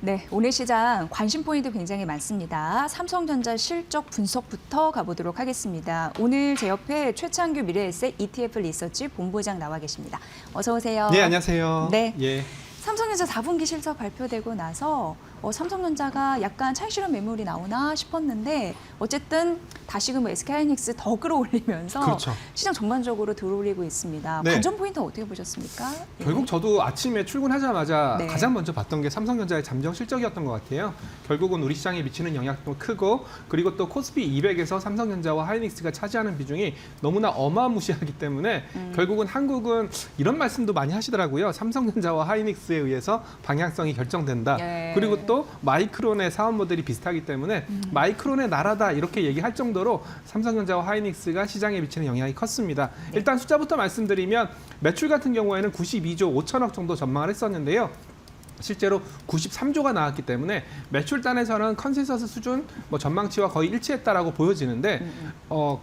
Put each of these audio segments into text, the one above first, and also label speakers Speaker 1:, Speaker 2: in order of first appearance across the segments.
Speaker 1: 네, 오늘 시장 관심 포인트 굉장히 많습니다. 삼성전자 실적 분석부터 가보도록 하겠습니다. 오늘 제 옆에 최창규 미래에셋 ETF 리서치 본부장 나와 계십니다. 어서 오세요.
Speaker 2: 네, 안녕하세요.
Speaker 1: 네.
Speaker 2: 예.
Speaker 1: 삼성전자 4분기 실적 발표되고 나서 삼성전자가 약간 차익실현 매물이 나오나 싶었는데 어쨌든 다시금 SK하이닉스 더 끌어올리면서
Speaker 2: 그렇죠.
Speaker 1: 시장 전반적으로 들어올리고 있습니다.
Speaker 2: 네.
Speaker 1: 관전 포인트 어떻게 보셨습니까?
Speaker 2: 결국 저도 아침에 출근하자마자
Speaker 1: 네.
Speaker 2: 가장 먼저 봤던 게 삼성전자의 잠정 실적이었던 것 같아요. 결국은 우리 시장에 미치는 영향도 크고 그리고 또 코스피 200에서 삼성전자와 하이닉스가 차지하는 비중이 너무나 어마무시하기 때문에 결국은 한국은 이런 말씀도 많이 하시더라고요. 삼성전자와 하이닉스에 의해서 방향성이 결정된다.
Speaker 1: 네.
Speaker 2: 그리고 또 마이크론의 사업 모델이 비슷하기 때문에 마이크론의 나라다 이렇게 얘기할 정도로 삼성전자와 하이닉스가 시장에 미치는 영향이 컸습니다.
Speaker 1: 네.
Speaker 2: 일단 숫자부터 말씀드리면 매출 같은 경우에는 92조 5천억 정도 전망을 했었는데요. 실제로 93조가 나왔기 때문에 매출단에서는 컨센서스 수준 전망치와 거의 일치했다라고 보여지는데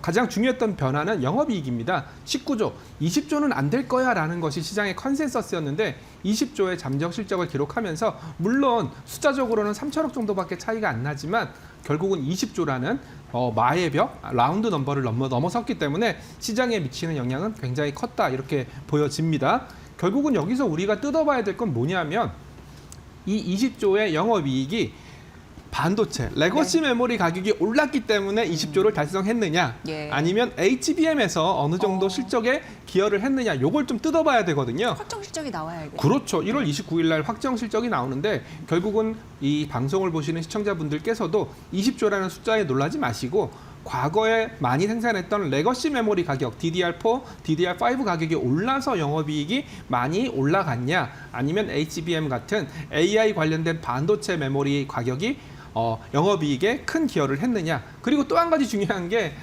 Speaker 2: 가장 중요했던 변화는 영업이익입니다. 19조, 20조는 안 될 거야라는 것이 시장의 컨센서스였는데 20조의 잠정 실적을 기록하면서 물론 숫자적으로는 3천억 정도밖에 차이가 안 나지만 결국은 20조라는 마의 벽, 라운드 넘버를 넘어섰기 때문에 시장에 미치는 영향은 굉장히 컸다 이렇게 보여집니다. 결국은 여기서 우리가 뜯어봐야 될 건 뭐냐면 이 20조의 영업이익이 반도체, 레거시 메모리 가격이 올랐기 때문에 20조를 달성했느냐
Speaker 1: 예.
Speaker 2: 아니면 HBM에서 어느 정도 실적에 기여를 했느냐 요걸 좀 뜯어봐야 되거든요.
Speaker 1: 확정 실적이 나와야겠네요.
Speaker 2: 그렇죠. 1월 29일 날 확정 실적이 나오는데 결국은 이 방송을 보시는 시청자분들께서도 20조라는 숫자에 놀라지 마시고 과거에 많이 생산했던 레거시 메모리 가격, DDR4, DDR5 가격이 올라서 영업이익이 많이 올라갔냐 아니면 HBM 같은 AI 관련된 반도체 메모리 가격이 영업이익에 큰 기여를 했느냐. 그리고 또 한 가지 중요한 게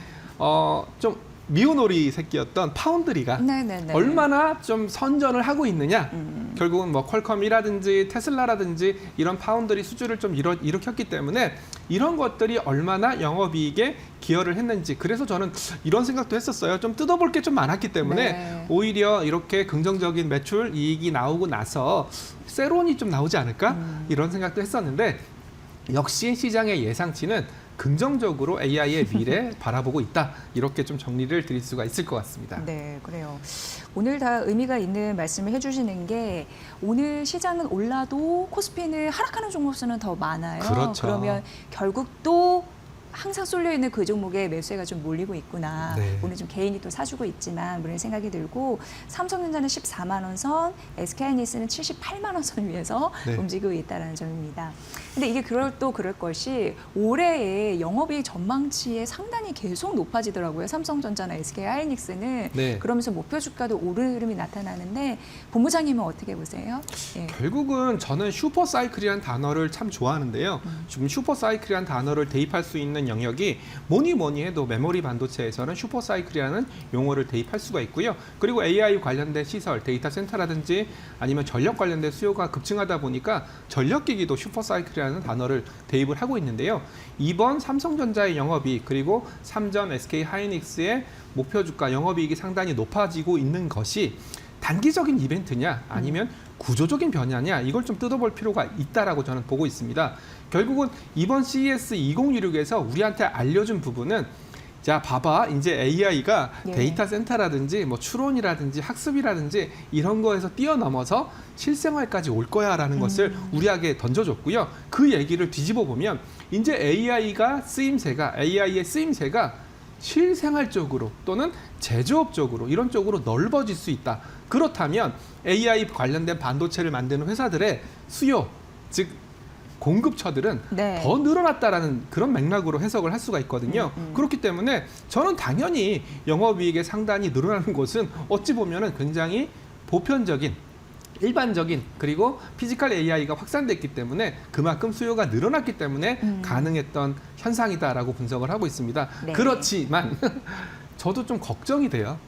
Speaker 2: 좀 미운오리 새끼였던 파운드리가
Speaker 1: 네네네.
Speaker 2: 얼마나 좀 선전을 하고 있느냐. 결국은 퀄컴이라든지 테슬라라든지 이런 파운드리 수주를 좀 일으켰기 때문에 이런 것들이 얼마나 영업이익에 기여를 했는지 그래서 저는 이런 생각도 했었어요. 좀 뜯어볼 게 좀 많았기 때문에
Speaker 1: 네.
Speaker 2: 오히려 이렇게 긍정적인 매출 이익이 나오고 나서 세론이 좀 나오지 않을까 이런 생각도 했었는데 역시 시장의 예상치는 긍정적으로 AI의 미래 바라보고 있다. 이렇게 좀 정리를 드릴 수가 있을 것 같습니다.
Speaker 1: 네, 그래요. 오늘 다 의미가 있는 말씀을 해주시는 게 오늘 시장은 올라도 코스피는 하락하는 종목 수는 더 많아요.
Speaker 2: 그렇죠.
Speaker 1: 그러면 결국 또 항상 쏠려 있는 그 종목에 매수세가 좀 몰리고 있구나.
Speaker 2: 네.
Speaker 1: 오늘 좀 개인이 또 사주고 있지만 그런 생각이 들고 삼성전자는 14만 원 선, SK하이닉스는 78만 원 선 위에서
Speaker 2: 네.
Speaker 1: 움직이고 있다는 점입니다. 근데 이게 그럴 것이 올해의 영업이익 전망치에 상당히 계속 높아지더라고요. 삼성전자나 SK하이닉스는
Speaker 2: 네.
Speaker 1: 그러면서 목표 주가도 오르는 흐름이 나타나는데 본부장님은 어떻게 보세요? 예.
Speaker 2: 결국은 저는 슈퍼사이클이라는 단어를 참 좋아하는데요. 지금 슈퍼사이클이라는 단어를 대입할 수 있는 영역이 뭐니 해도 메모리 반도체에서는 슈퍼사이클이라는 용어를 대입할 수가 있고요. 그리고 AI 관련된 시설, 데이터 센터라든지 아니면 전력 관련된 수요가 급증하다 보니까 전력기기도 슈퍼사이클이라는 단어를 대입을 하고 있는데요. 이번 삼성전자의 영업이익 그리고 삼전 SK하이닉스의 목표 주가 영업이익이 상당히 높아지고 있는 것이 단기적인 이벤트냐 아니면 구조적인 변화냐 이걸 좀 뜯어볼 필요가 있다라고 저는 보고 있습니다. 결국은 이번 CES 2016에서 우리한테 알려준 부분은 자 봐봐 이제 AI가
Speaker 1: 예.
Speaker 2: 데이터 센터라든지 추론이라든지 학습이라든지 이런 거에서 뛰어넘어서 실생활까지 올 거야라는 것을 우리에게 던져줬고요. 그 얘기를 뒤집어 보면 이제 AI의 쓰임새가 실생활적으로 또는 제조업적으로 이런 쪽으로 넓어질 수 있다. 그렇다면 AI 관련된 반도체를 만드는 회사들의 수요, 즉 공급처들은
Speaker 1: 네.
Speaker 2: 더 늘어났다라는 그런 맥락으로 해석을 할 수가 있거든요. 그렇기 때문에 저는 당연히 영업이익의 상단이 늘어나는 것은 어찌 보면은 굉장히 보편적인 일반적인 그리고 피지컬 AI가 확산됐기 때문에 그만큼 수요가 늘어났기 때문에 가능했던 현상이다라고 분석을 하고 있습니다.
Speaker 1: 네.
Speaker 2: 그렇지만 저도 좀 걱정이 돼요.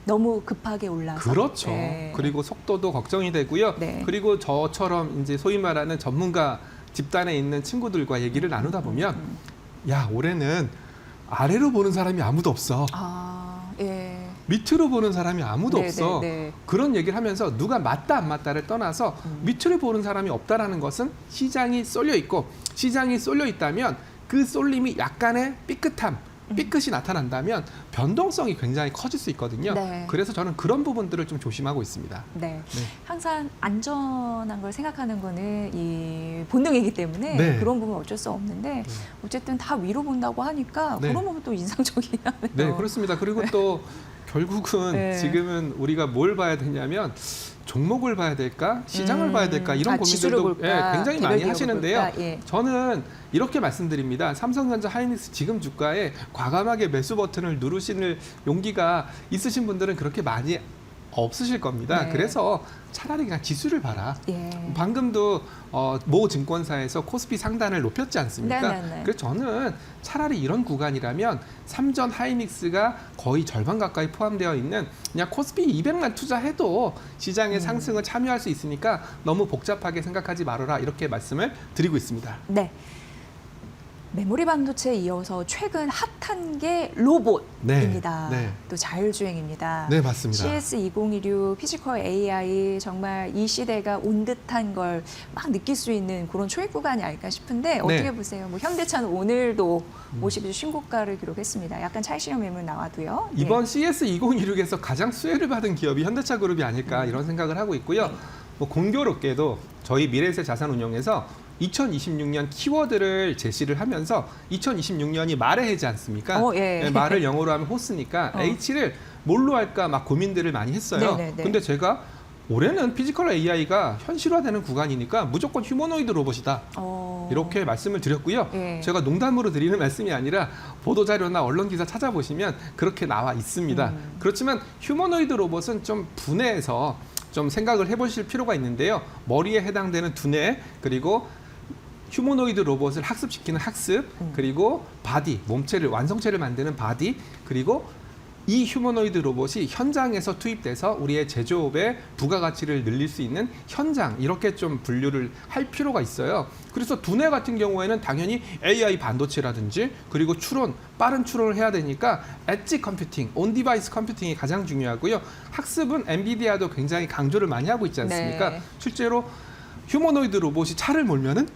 Speaker 1: 너무 급하게 올라서.
Speaker 2: 그렇죠.
Speaker 1: 네.
Speaker 2: 그리고 속도도 걱정이 되고요.
Speaker 1: 네.
Speaker 2: 그리고 저처럼 이제 소위 말하는 전문가 집단에 있는 친구들과 얘기를 나누다 보면 야 올해는 아래로 보는 사람이 아무도 없어.
Speaker 1: 아, 예.
Speaker 2: 밑으로 보는 사람이 아무도
Speaker 1: 네,
Speaker 2: 없어.
Speaker 1: 네, 네.
Speaker 2: 그런 얘기를 하면서 누가 맞다 안 맞다를 떠나서 밑으로 보는 사람이 없다라는 것은 시장이 쏠려 있고, 시장이 쏠려 있다면 그 쏠림이 약간의 삐끗함, 삐끗이 나타난다면 변동성이 굉장히 커질 수 있거든요.
Speaker 1: 네.
Speaker 2: 그래서 저는 그런 부분들을 좀 조심하고 있습니다.
Speaker 1: 네.
Speaker 2: 네.
Speaker 1: 항상 안전한 걸 생각하는 거는 이 본능이기 때문에
Speaker 2: 네.
Speaker 1: 그런 부분 어쩔 수 없는데 어쨌든 다 위로 본다고 하니까
Speaker 2: 네.
Speaker 1: 그런 부분 또 인상적이긴 하네요.
Speaker 2: 네, 그렇습니다. 그리고 또 결국은
Speaker 1: 네.
Speaker 2: 지금은 우리가 뭘 봐야 되냐면 종목을 봐야 될까, 시장을 봐야 될까 이런
Speaker 1: 지수를
Speaker 2: 고민들도
Speaker 1: 볼까,
Speaker 2: 굉장히
Speaker 1: 개별
Speaker 2: 많이
Speaker 1: 기업을
Speaker 2: 하시는데요.
Speaker 1: 볼까, 예.
Speaker 2: 저는 이렇게 말씀드립니다. 삼성전자, 하이닉스 지금 주가에 과감하게 매수 버튼을 누르시는 용기가 있으신 분들은 그렇게 많이 없으실 겁니다.
Speaker 1: 네.
Speaker 2: 그래서 차라리 그냥 지수를 봐라.
Speaker 1: 예.
Speaker 2: 방금도 모 증권사에서 코스피 상단을 높였지 않습니까?
Speaker 1: 네네네.
Speaker 2: 그래서 저는 차라리 이런 구간이라면 삼전 하이닉스가 거의 절반 가까이 포함되어 있는 그냥 코스피 200만 투자해도 시장의 상승을 참여할 수 있으니까 너무 복잡하게 생각하지 말아라, 이렇게 말씀을 드리고 있습니다.
Speaker 1: 네. 메모리 반도체에 이어서 최근 핫한 게 로봇입니다.
Speaker 2: 네, 네.
Speaker 1: 또 자율주행입니다.
Speaker 2: 네, 맞습니다.
Speaker 1: CS2016 피지컬 AI 정말 이 시대가 온 듯한 걸 막 느낄 수 있는 그런 초입 구간이 아닐까 싶은데 어떻게
Speaker 2: 네.
Speaker 1: 보세요? 뭐 현대차는 오늘도 52주 신고가를 기록했습니다. 약간 차익실현 매물 나와도요. 네.
Speaker 2: 이번 CS2016에서 가장 수혜를 받은 기업이 현대차 그룹이 아닐까 이런 생각을 하고 있고요.
Speaker 1: 네.
Speaker 2: 뭐 공교롭게도 저희 미래에셋 자산운용에서 2026년 키워드를 제시를 하면서 2026년이 말의 해지 않습니까?
Speaker 1: 예.
Speaker 2: 네, 말을 영어로 하면 호스니까 H를 뭘로 할까 막 고민들을 많이 했어요.
Speaker 1: 네네네.
Speaker 2: 근데 제가 올해는 피지컬 AI가 현실화되는 구간이니까 무조건 휴머노이드 로봇이다. 이렇게 말씀을 드렸고요.
Speaker 1: 예.
Speaker 2: 제가 농담으로 드리는 말씀이 아니라 보도자료나 언론기사 찾아보시면 그렇게 나와 있습니다. 그렇지만 휴머노이드 로봇은 좀 분해해서 좀 생각을 해보실 필요가 있는데요. 머리에 해당되는 두뇌, 그리고 휴머노이드 로봇을 학습시키는 학습, 그리고 바디, 몸체를, 완성체를 만드는 바디, 그리고 이 휴머노이드 로봇이 현장에서 투입돼서 우리의 제조업의 부가가치를 늘릴 수 있는 현장, 이렇게 좀 분류를 할 필요가 있어요. 그래서 두뇌 같은 경우에는 당연히 AI 반도체라든지, 그리고 추론, 빠른 추론을 해야 되니까 엣지 컴퓨팅, 온 디바이스 컴퓨팅이 가장 중요하고요. 학습은 엔비디아도 굉장히 강조를 많이 하고 있지 않습니까?
Speaker 1: 네.
Speaker 2: 실제로 휴머노이드 로봇이 차를 몰면은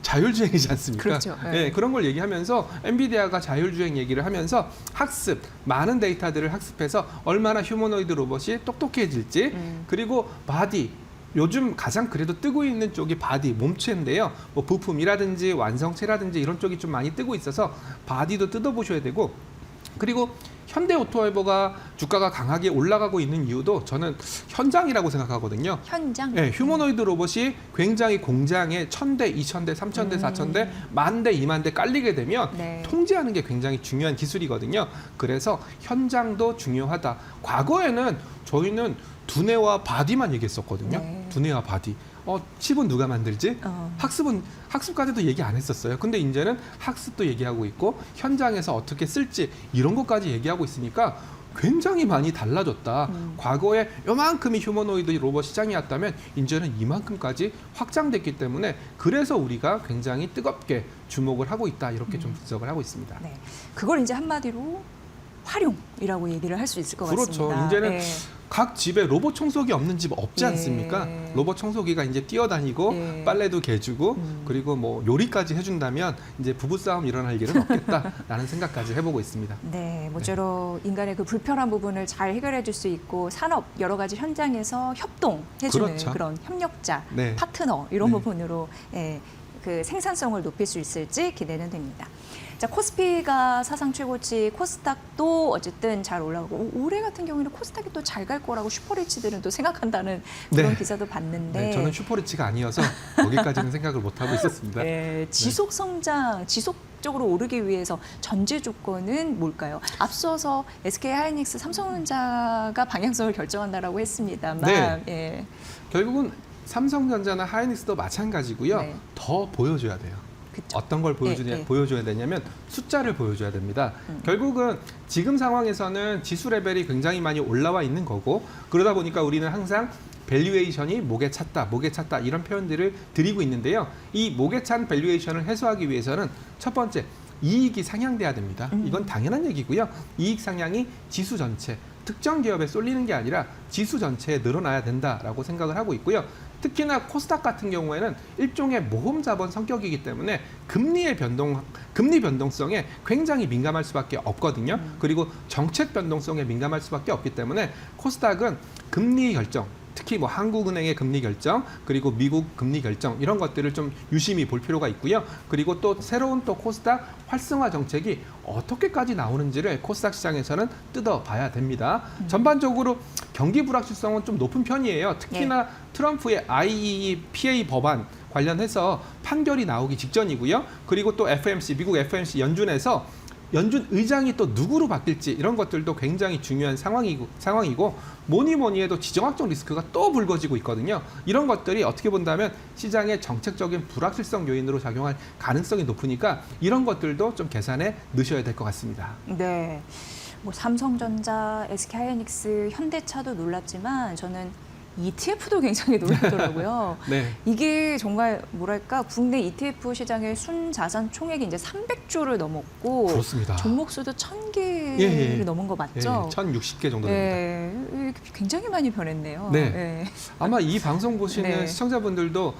Speaker 2: 자율주행이지 않습니까?
Speaker 1: 그렇죠. 네.
Speaker 2: 네, 그런 걸 얘기하면서 엔비디아가 자율주행 얘기를 하면서 학습, 많은 데이터들을 학습해서 얼마나 휴머노이드 로봇이 똑똑해질지, 그리고 바디, 요즘 가장 그래도 뜨고 있는 쪽이 바디, 몸체인데요. 뭐 부품이라든지 완성체라든지 이런 쪽이 좀 많이 뜨고 있어서 바디도 뜯어보셔야 되고, 그리고 현대오토모티브가 주가가 강하게 올라가고 있는 이유도 저는 현장이라고 생각하거든요.
Speaker 1: 현장?
Speaker 2: 네, 휴머노이드 로봇이 굉장히 공장에 1000대, 2000대, 3000대, 4000대, 10,000대, 20,000대 깔리게 되면
Speaker 1: 네.
Speaker 2: 통제하는 게 굉장히 중요한 기술이거든요. 그래서 현장도 중요하다. 과거에는 저희는 두뇌와 바디만 얘기했었거든요.
Speaker 1: 네.
Speaker 2: 두뇌와 바디. 칩은 누가 만들지? 학습까지도 얘기 안 했었어요. 근데 이제는 학습도 얘기하고 있고 현장에서 어떻게 쓸지 이런 것까지 얘기하고 있으니까 굉장히 많이 달라졌다. 과거에 요만큼이 휴머노이드 로봇 시장이었다면 이제는 이만큼까지 확장됐기 때문에 그래서 우리가 굉장히 뜨겁게 주목을 하고 있다. 이렇게 좀 분석을 하고 있습니다.
Speaker 1: 네. 그걸 이제 한마디로 활용이라고 얘기를 할 수 있을 것
Speaker 2: 그렇죠.
Speaker 1: 같습니다.
Speaker 2: 이제는
Speaker 1: 네.
Speaker 2: 각 집에 로봇 청소기 없는 집 없지
Speaker 1: 예.
Speaker 2: 않습니까? 로봇 청소기가 이제 뛰어다니고
Speaker 1: 예.
Speaker 2: 빨래도 개주고 그리고 뭐 요리까지 해준다면 이제 부부싸움 일어날 일은 없겠다라는 생각까지 해보고 있습니다.
Speaker 1: 네, 모쪼록 인간의 그 불편한 부분을 잘 해결해 줄 수 있고 산업 여러 가지 현장에서 협동해주는
Speaker 2: 그렇죠.
Speaker 1: 그런 협력자,
Speaker 2: 네.
Speaker 1: 파트너 이런
Speaker 2: 네.
Speaker 1: 부분으로 그 생산성을 높일 수 있을지 기대는 됩니다. 자, 코스피가 사상 최고치, 코스닥도 어쨌든 잘 올라가고 올해 같은 경우에는 코스닥이 또 잘 갈 거라고 슈퍼리치들은 또 생각한다는 그런
Speaker 2: 네.
Speaker 1: 기사도 봤는데
Speaker 2: 네, 저는 슈퍼리치가 아니어서 거기까지는 생각을 못 하고 있었습니다.
Speaker 1: 네, 지속 성장, 지속적으로 오르기 위해서 전제 조건은 뭘까요? 앞서서 SK 하이닉스, 삼성전자가 방향성을 결정한다라고 했습니다만,
Speaker 2: 네.
Speaker 1: 예.
Speaker 2: 결국은 삼성전자나 하이닉스도 마찬가지고요.
Speaker 1: 네.
Speaker 2: 더 보여줘야 돼요.
Speaker 1: 그쵸.
Speaker 2: 어떤 걸 보여줘야 되냐면 숫자를 보여줘야 됩니다. 결국은 지금 상황에서는 지수 레벨이 굉장히 많이 올라와 있는 거고 그러다 보니까 우리는 항상 밸류에이션이 목에 찼다 이런 표현들을 드리고 있는데요. 이 목에 찬 밸류에이션을 해소하기 위해서는 첫 번째 이익이 상향돼야 됩니다. 이건 당연한 얘기고요. 이익 상향이 지수 전체 특정 기업에 쏠리는 게 아니라 지수 전체에 늘어나야 된다라고 생각을 하고 있고요. 특히나 코스닥 같은 경우에는 일종의 모험 자본 성격이기 때문에 금리 변동성에 굉장히 민감할 수밖에 없거든요. 그리고 정책 변동성에 민감할 수밖에 없기 때문에 코스닥은 금리 결정, 특히 뭐 한국은행의 금리 결정, 그리고 미국 금리 결정 이런 것들을 좀 유심히 볼 필요가 있고요. 그리고 또 새로운 또 코스닥 활성화 정책이 어떻게까지 나오는지를 코스닥 시장에서는 뜯어봐야 됩니다. 전반적으로 경기 불확실성은 좀 높은 편이에요. 특히나 트럼프의 IEEPA 법안 관련해서 판결이 나오기 직전이고요. 그리고 또 미국 FOMC 연준 의장이 또 누구로 바뀔지 이런 것들도 굉장히 중요한 상황이고 뭐니 해도 지정학적 리스크가 또 불거지고 있거든요. 이런 것들이 어떻게 본다면 시장의 정책적인 불확실성 요인으로 작용할 가능성이 높으니까 이런 것들도 좀 계산에 넣으셔야 될 것 같습니다.
Speaker 1: 네. 뭐 삼성전자, SK하이닉스, 현대차도 놀랐지만 저는 ETF도 굉장히 놀랐더라고요.
Speaker 2: 네.
Speaker 1: 이게 정말 뭐랄까 국내 ETF 시장의 순자산 총액이 이제 300조를 넘었고
Speaker 2: 그렇습니다.
Speaker 1: 종목 수도 1000개를 넘은 거 맞죠?
Speaker 2: 1060개 정도 됩니다.
Speaker 1: 네, 굉장히 많이 변했네요.
Speaker 2: 네. 아마 이 방송 보시는 시청자분들도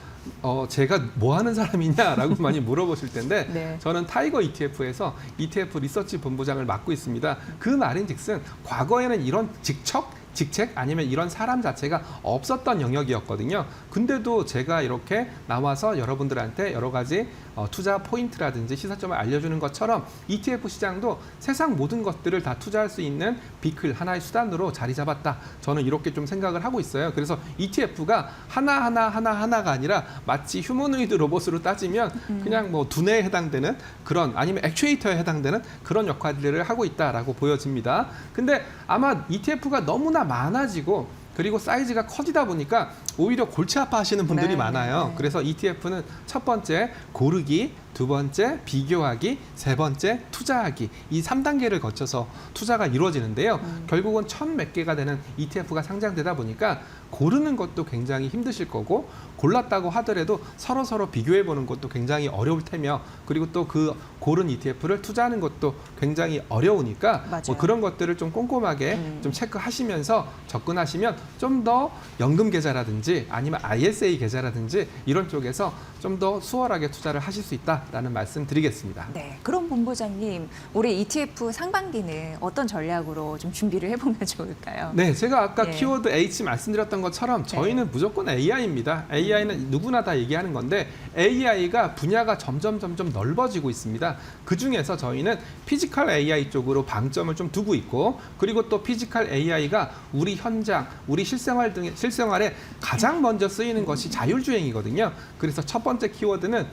Speaker 2: 제가 뭐 하는 사람이냐라고 많이 물어보실 텐데 저는 타이거 ETF에서 ETF 리서치 본부장을 맡고 있습니다. 그 말인즉슨 과거에는 이런 직책 아니면 이런 사람 자체가 없었던 영역이었거든요. 근데도 제가 이렇게 나와서 여러분들한테 여러 가지 투자 포인트라든지 시사점을 알려주는 것처럼 ETF 시장도 세상 모든 것들을 다 투자할 수 있는 비클 하나의 수단으로 자리 잡았다. 저는 이렇게 좀 생각을 하고 있어요. 그래서 ETF가 하나가 아니라 마치 휴머노이드 로봇으로 따지면 그냥 뭐 두뇌에 해당되는 그런 아니면 액추에이터에 해당되는 그런 역할들을 하고 있다라고 보여집니다. 근데 아마 ETF가 너무나 많아지고 그리고 사이즈가 커지다 보니까 오히려 골치 아파하시는 분들이 많아요. 그래서 ETF는 첫 번째 고르기, 두 번째 비교하기, 세 번째 투자하기 이 3단계를 거쳐서 투자가 이루어지는데요. 결국은 1000몇 개가 되는 ETF가 상장되다 보니까 고르는 것도 굉장히 힘드실 거고 골랐다고 하더라도 서로 비교해 보는 것도 굉장히 어려울 테며 그리고 또 그 고른 ETF를 투자하는 것도 굉장히 어려우니까 뭐 그런 것들을 좀 꼼꼼하게 좀 체크하시면서 접근하시면 좀 더 연금 계좌라든지 아니면 ISA 계좌라든지 이런 쪽에서 좀 더 수월하게 투자를 하실 수 있다라는 말씀 드리겠습니다.
Speaker 1: 네, 그럼 본부장님 올해 ETF 상반기는 어떤 전략으로 좀 준비를 해보면 좋을까요?
Speaker 2: 네, 제가 아까 키워드 H 말씀드렸던 것처럼 저희는 무조건 AI입니다. AI는 누구나 다 얘기하는 건데 AI가 분야가 점점 넓어지고 있습니다. 그중에서 저희는 피지컬 AI 쪽으로 방점을 좀 두고 있고 그리고 또 피지컬 AI가 우리 현장, 우리 실생활에 가장 먼저 쓰이는 것이 자율주행이거든요. 그래서 첫 번째 키워드는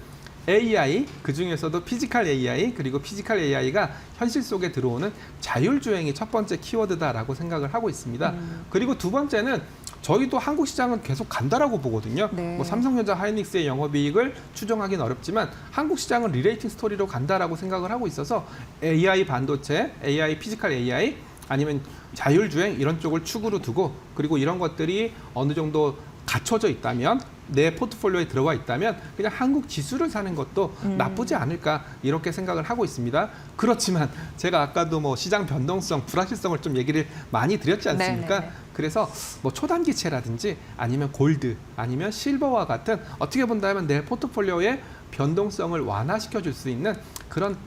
Speaker 2: AI, 그중에서도 피지컬 AI, 그리고 피지컬 AI가 현실 속에 들어오는 자율주행이 첫 번째 키워드다라고 생각을 하고 있습니다. 그리고 두 번째는 저희도 한국 시장은 계속 간다라고 보거든요. 뭐 삼성전자, 하이닉스의 영업이익을 추정하기는 어렵지만 한국 시장은 리레이팅 스토리로 간다라고 생각을 하고 있어서 AI 반도체, AI 피지컬 AI 아니면 자율주행 이런 쪽을 축으로 두고 그리고 이런 것들이 어느 정도 갖춰져 있다면 내 포트폴리오에 들어가 있다면 그냥 한국 지수를 사는 것도 나쁘지 않을까 이렇게 생각을 하고 있습니다. 그렇지만 제가 아까도 뭐 시장 변동성, 불확실성을 좀 얘기를 많이 드렸지 않습니까? 그래서 뭐 초단기채라든지 아니면 골드 아니면 실버와 같은 어떻게 본다면 내 포트폴리오의 변동성을 완화시켜 줄 수 있는 그런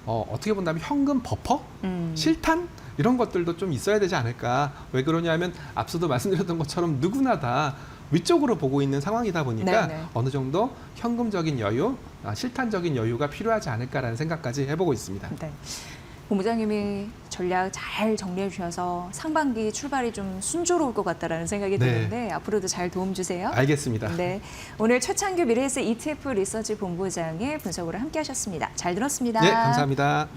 Speaker 2: 어떻게 본다면 현금 버퍼? 실탄? 이런 것들도 좀 있어야 되지 않을까. 왜 그러냐면 앞서도 말씀드렸던 것처럼 누구나 다 위쪽으로 보고 있는 상황이다 보니까 어느 정도 현금적인 여유, 실탄적인 여유가 필요하지 않을까라는 생각까지 해보고 있습니다.
Speaker 1: 본부장님이 전략 잘 정리해 주셔서 상반기 출발이 좀 순조로울 것 같다라는 생각이 드는데 앞으로도 잘 도움 주세요.
Speaker 2: 알겠습니다.
Speaker 1: 오늘 최창규 미래에셋 ETF 리서치 본부장의 분석으로 함께하셨습니다. 잘 들었습니다.
Speaker 2: 네, 감사합니다.